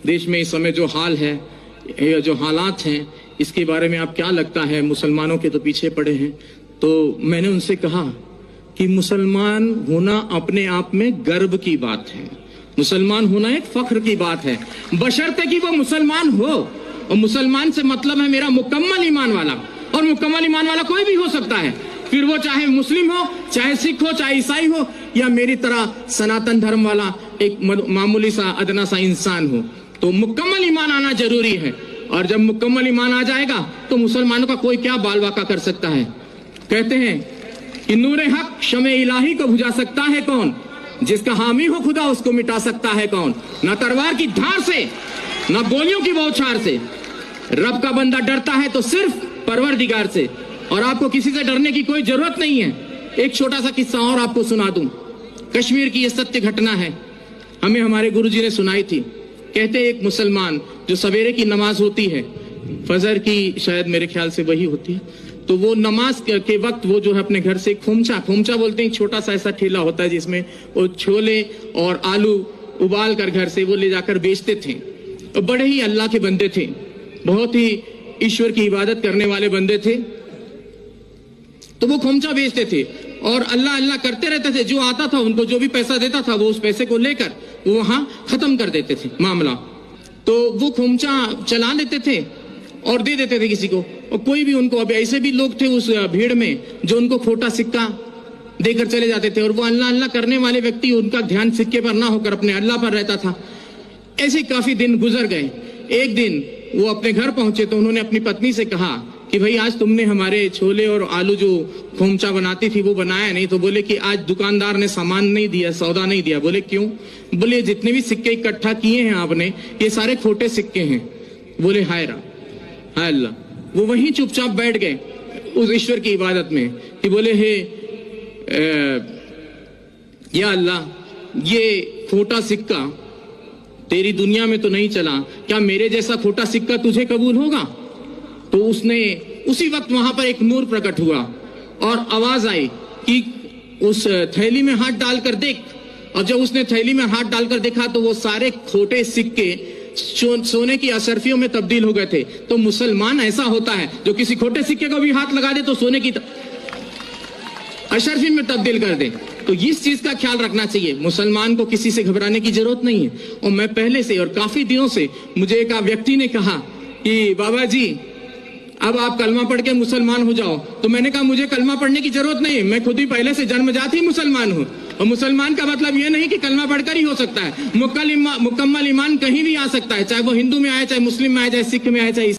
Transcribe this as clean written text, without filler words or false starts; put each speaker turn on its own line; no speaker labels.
देश में इस समय जो हाल है, जो हालात हैं, इसके बारे में आप क्या लगता है? मुसलमानों के तो पीछे पड़े हैं। तो मैंने उनसे कहा कि मुसलमान होना अपने आप में गर्व की बात है, मुसलमान होना एक फख्र की बात है, बशर्ते कि वो मुसलमान हो। और मुसलमान से मतलब है मेरा मुकम्मल ईमान वाला, और मुकम्मल ईमान वाला कोई भी हो सकता है, फिर वो चाहे मुस्लिम हो, चाहे सिख हो, चाहे ईसाई हो, या मेरी तरह सनातन धर्म वाला एक मामूली सा अदना सा इंसान हो। तो मुकम्मल ईमान आना जरूरी है, और जब मुकम्मल ईमान आ जाएगा तो मुसलमानों का कोई क्या बाल वाका कर सकता है। कहते हैं कि नूरे हक शमे इलाही को बुझा सकता है कौन, जिसका हामी हो खुदा उसको मिटा सकता है कौन। ना तलवार की धार से, ना गोलियों की बौछार से, रब का बंदा डरता है तो सिर्फ परवरदिगार से, और आपको किसी से डरने की कोई जरूरत नहीं है। एक छोटा सा किस्सा और आपको सुना दूं। कश्मीर की यह सत्य घटना है, हमें हमारे गुरुजी ने सुनाई थी। कहते एक मुसलमान जो सवेरे की नमाज होती है, फजर की शायद मेरे ख्याल से वही होती है, तो वो नमाज के वक्त वो जो है अपने घर से खोमचा बोलते हैं, छोटा सा ऐसा ठेला होता है जिसमें वो छोले और आलू उबाल कर घर से वो ले जाकर बेचते थे। तो बड़े ही अल्लाह के बंदे थे, बहुत ही ईश्वर की इबादत करने वाले बंदे थे। तो वो खोमचा बेचते थे और अल्लाह अल्लाह करते रहते थे। जो आता था उनको जो भी पैसा देता था वो उस पैसे को लेकर वो वहां खत्म कर देते थे मामला। तो वो खोमचा चला लेते थे और दे देते थे किसी को, और कोई भी उनको, अब ऐसे भी लोग थे उस भीड़ में जो उनको खोटा सिक्का देकर चले जाते थे, और वो अल्लाह अल्लाह करने वाले व्यक्ति, उनका ध्यान सिक्के पर ना होकर अपने अल्लाह पर रहता था। ऐसे काफी दिन गुजर गए। एक दिन वो अपने घर पहुंचे तो उन्होंने अपनी पत्नी से कहा कि भाई आज तुमने हमारे छोले और आलू जो खोमचा बनाती थी वो बनाया नहीं। तो बोले कि आज दुकानदार ने सामान नहीं दिया, सौदा नहीं दिया। बोले क्यों? बोले जितने भी सिक्के इकट्ठा किए हैं आपने ये सारे खोटे सिक्के हैं। बोले हाय अल्लाह। वो वहीं चुपचाप बैठ गए उस ईश्वर की इबादत में कि बोले हे या अल्लाह, ये खोटा सिक्का तेरी दुनिया में तो नहीं चला, क्या मेरे जैसा खोटा सिक्का तुझे कबूल होगा? तो उसने उसी वक्त वहां पर एक नूर प्रकट हुआ और आवाज आई कि उस थैली में हाथ डालकर देख। और जब उसने थैली में हाथ डालकर देखा तो वो सारे खोटे सिक्के सोने की अशर्फियों में तब्दील हो गए थे। तो मुसलमान ऐसा होता है जो किसी खोटे सिक्के को भी हाथ लगा दे तो सोने की अशर्फी में तब्दील कर दे। तो इस चीज का ख्याल रखना चाहिए। मुसलमान को किसी से घबराने की जरूरत नहीं है। और मैं पहले से और काफी दिनों से, मुझे एक व्यक्ति ने कहा कि बाबा जी अब आप कलमा पढ़ के मुसलमान हो जाओ। तो मैंने कहा मुझे कलमा पढ़ने की जरूरत नहीं, मैं खुद ही पहले से जन्मजात ही मुसलमान हूँ। और मुसलमान का मतलब यह नहीं कि कलमा पढ़कर ही हो सकता है, मुकम्मल ईमान कहीं भी आ सकता है, चाहे वो हिंदू में आए, चाहे मुस्लिम में आए, चाहे सिख में आए, चाहे